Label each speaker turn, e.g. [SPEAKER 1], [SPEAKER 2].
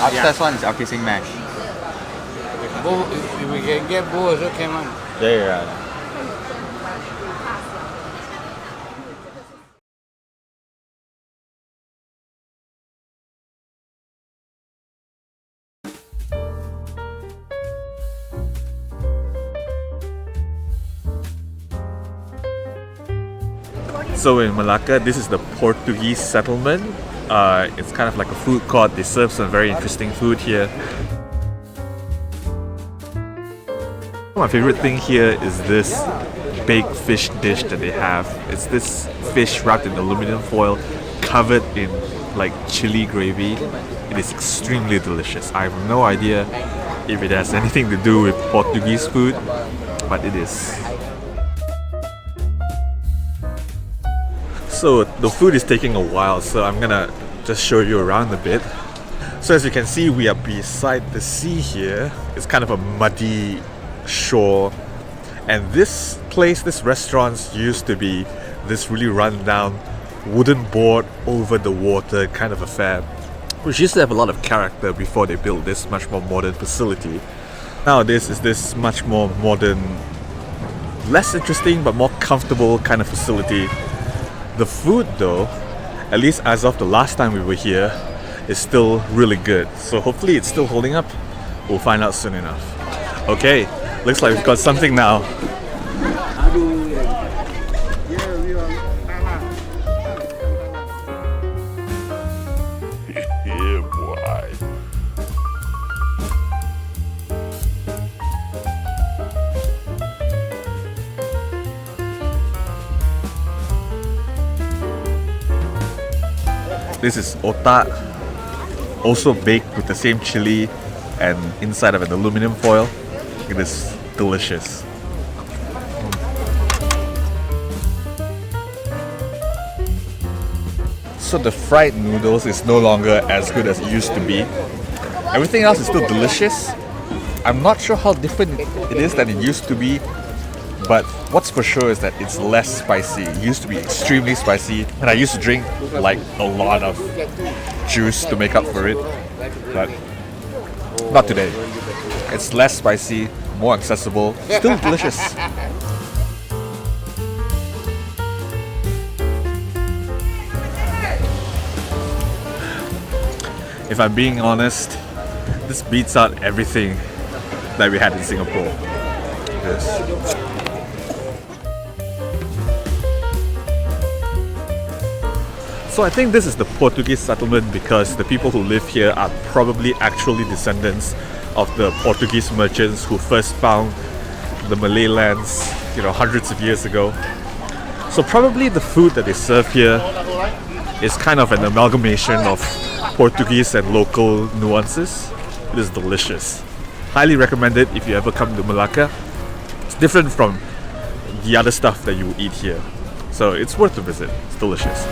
[SPEAKER 1] Upstairs one is our kissing mash.
[SPEAKER 2] Both, if we can get both, also can one.
[SPEAKER 1] Yeah. So in Melaka, this is the Portuguese Settlement. It's kind of like a food court. They serve some very interesting food here. My favorite thing here is this baked fish dish that they have. It's this fish wrapped in aluminum foil, covered in like chili gravy. It is extremely delicious. I have no idea if it has anything to do with Portuguese food, but it is. So the food is taking a while, so I'm gonna just show you around a bit. So as you can see, we are beside the sea here. It's kind of a muddy shore, and this place, this restaurant used to be this really run-down wooden board over the water kind of affair, which used to have a lot of character before they built this much more modern facility. Nowadays is this much more modern, less interesting but more comfortable kind of facility. The food though, at least as of the last time we were here, is still really good. So hopefully it's still holding up. We'll find out soon enough. Okay, looks like we've got something now. Yeah, boy. This is otak, also baked with the same chili and inside of an aluminum foil. It is delicious. So the fried noodles is no longer as good as it used to be. Everything else is still delicious. I'm not sure how different it is than it used to be, but what's for sure is that it's less spicy. It used to be extremely spicy, and I used to drink like a lot of juice to make up for it, but not today. It's less spicy, more accessible, still delicious. If I'm being honest, this beats out everything that we had in Singapore. This. So I think this is the Portuguese settlement because the people who live here are probably actually descendants of the Portuguese merchants who first found the Malay lands, hundreds of years ago. So probably the food that they serve here is kind of an amalgamation of Portuguese and local nuances. It is delicious. Highly recommend it if you ever come to Melaka. It's different from the other stuff that you eat here. So it's worth a visit. It's delicious.